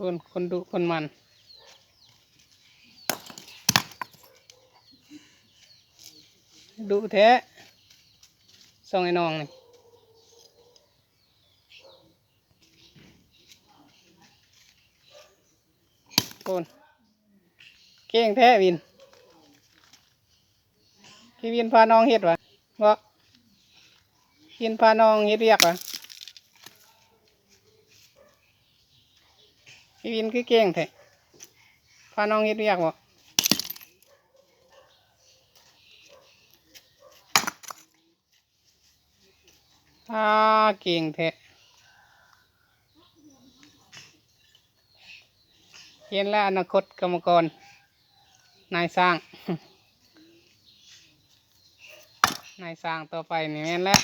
คนดุคนมันดุแท้ส่องไอ้น้องนี่คนเก่งแท้วินพี่วินพาน้องเฮ็ดวะบ่วินพาน้องเฮ็ดเรียกวะพี่วินคือเก่งแท้พาน้องเฮ็ดเรียกบ่เก่งแท้เห็นแล้วอนาคตกรรมกรนายสร้าง นายสร้างต่อไปนี่แม่นแล้ว